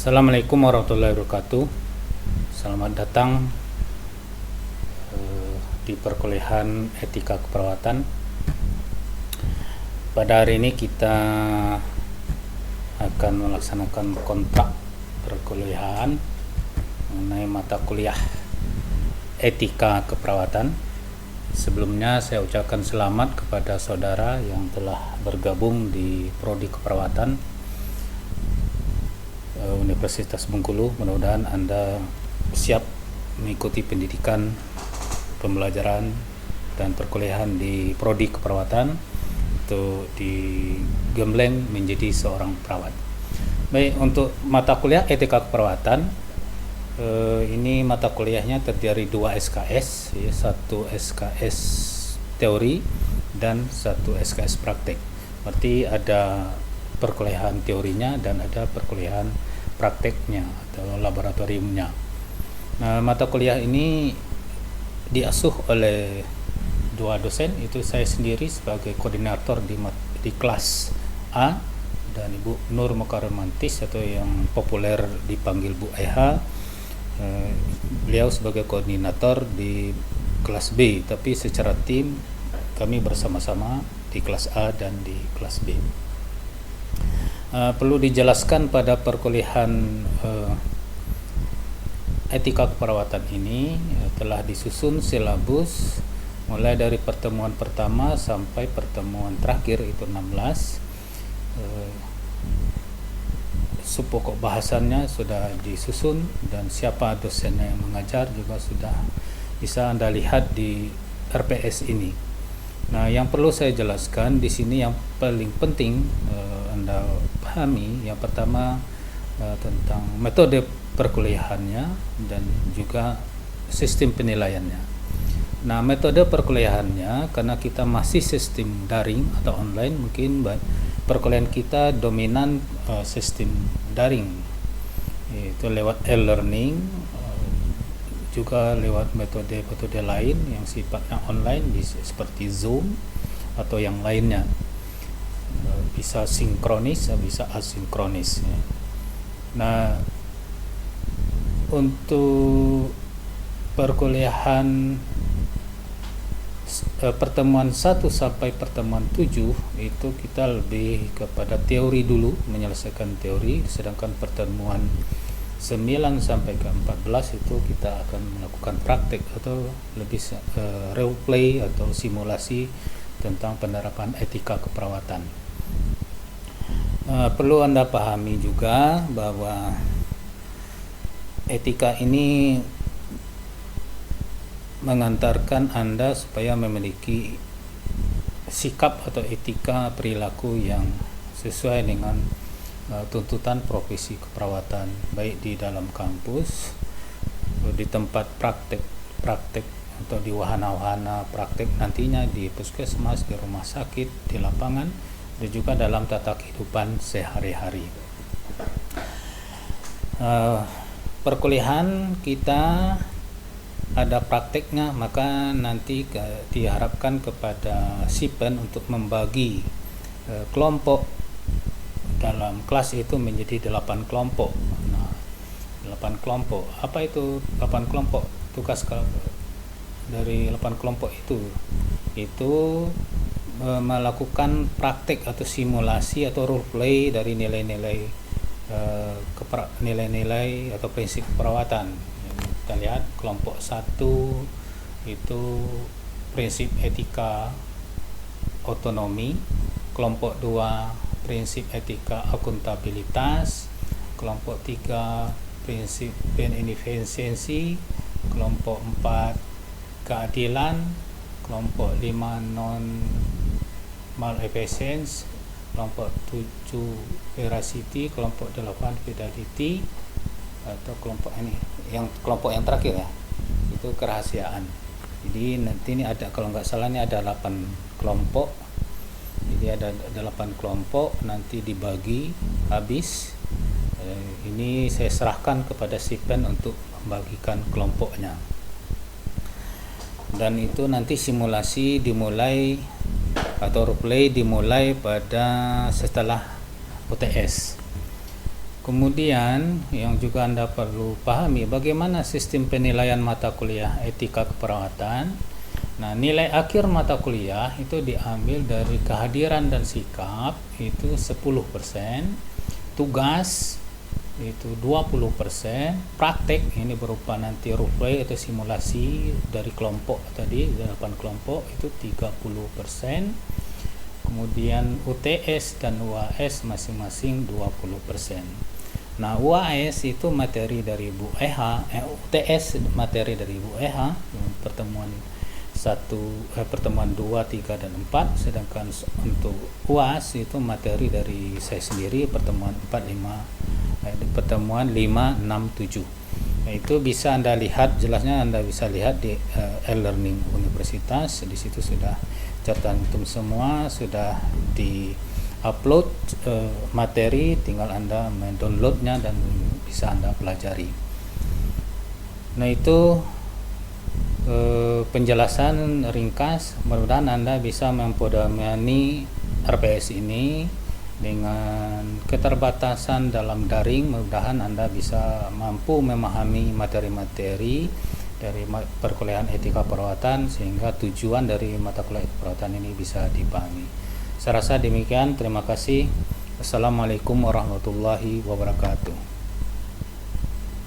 Assalamualaikum warahmatullahi wabarakatuh. Selamat datang di perkuliahan etika keperawatan. Pada hari ini kita akan melaksanakan kontrak perkuliahan mengenai mata kuliah etika keperawatan. Sebelumnya saya ucapkan selamat kepada saudara yang telah bergabung di prodi keperawatan Universitas Bengkulu. Mudah-mudahan Anda siap mengikuti pendidikan, pembelajaran dan perkuliahan di prodi keperawatan untuk digembleng menjadi seorang perawat. Baik, untuk mata kuliah etika keperawatan ini mata kuliahnya terdiri 2 SKS, ya, 1 SKS teori dan 1 SKS praktek. Berarti ada perkuliahan teorinya dan ada perkuliahan prakteknya atau laboratoriumnya. Nah, mata kuliah ini diasuh oleh 2 dosen, itu saya sendiri sebagai koordinator di kelas A dan Ibu Nur Makaromantis atau yang populer dipanggil Bu Eha. Beliau sebagai koordinator di kelas B, tapi secara tim kami bersama-sama di kelas A dan di kelas B. Perlu dijelaskan pada perkuliahan etika keperawatan ini telah disusun silabus mulai dari pertemuan pertama sampai pertemuan terakhir, itu 16. Pokok bahasannya sudah disusun dan siapa dosennya yang mengajar juga sudah bisa Anda lihat di RPS ini. Nah, yang perlu saya jelaskan di sini yang paling penting Anda pahami, yang pertama tentang metode perkuliahannya dan juga sistem penilaiannya. Nah, metode perkuliahannya, karena kita masih sistem daring atau online, mungkin perkuliahan kita dominan sistem daring, itu lewat e-learning, juga lewat metode-metode lain yang sifatnya online seperti Zoom atau yang lainnya. Bisa sinkronis, bisa asinkronis. Nah, untuk perkuliahan pertemuan 1 sampai pertemuan 7 itu kita lebih kepada teori dulu, menyelesaikan teori, sedangkan pertemuan 9 sampai ke 14 itu kita akan melakukan praktek atau lebih role play atau simulasi tentang penerapan etika keperawatan. Perlu Anda pahami juga bahwa etika ini mengantarkan Anda supaya memiliki sikap atau etika perilaku yang sesuai dengan tuntutan profesi keperawatan, baik di dalam kampus, di tempat praktek atau di wahana-wahana praktek nantinya di puskesmas, di rumah sakit, di lapangan, dan juga dalam tata kehidupan sehari-hari. Perkuliahan kita ada prakteknya, maka nanti diharapkan kepada Sipen untuk membagi kelompok dalam kelas itu menjadi 8 kelompok. Nah, 8 kelompok. Apa itu 8 kelompok? Tugas dari 8 kelompok itu melakukan praktek atau simulasi atau role play dari nilai-nilai nilai-nilai atau prinsip keperawatan. Kita lihat kelompok 1 itu prinsip etika otonomi, kelompok 2 prinsip etika akuntabilitas, kelompok 3 prinsip benefisensi, kelompok 4 keadilan, kelompok 5 non malfeasance, kelompok 7 veracity, kelompok 8 fidelity, atau kelompok yang terakhir ya, itu kerahasiaan. Jadi nanti ini ada, kalau nggak salah ini ada 8 kelompok. Jadi ada 8 kelompok, nanti dibagi habis. Ini saya serahkan kepada Sipen untuk membagikan kelompoknya. Dan itu nanti simulasi dimulai atau role play dimulai pada setelah UTS. Kemudian yang juga Anda perlu pahami bagaimana sistem penilaian mata kuliah etika keperawatan. Nah, nilai akhir mata kuliah itu diambil dari kehadiran dan sikap itu 10%, tugas itu 20%, praktek ini berupa nanti role play atau simulasi dari kelompok tadi 8 kelompok itu 30%. Kemudian UTS dan UAS masing-masing 20%. Nah, UAS itu materi dari Bu Eha, UTS materi dari Bu Eha, pertemuan 2, 3 dan 4, sedangkan untuk UAS itu materi dari saya sendiri pertemuan 4, 5, 6, 7. Nah, itu bisa Anda lihat, jelasnya Anda bisa lihat di e-learning universitas. Di situ sudah tercantum semua, sudah di-upload materi, tinggal Anda mendownloadnya dan bisa Anda pelajari. Nah, itu penjelasan ringkas. Mudah-mudahan Anda bisa mempelajari RPS ini. Dengan keterbatasan dalam daring, mudah-mudahan Anda bisa mampu memahami materi-materi dari perkuliahan etika perawatan sehingga tujuan dari mata kuliah etika perawatan ini bisa dipahami. Saya rasa demikian. Terima kasih. Assalamualaikum warahmatullahi wabarakatuh.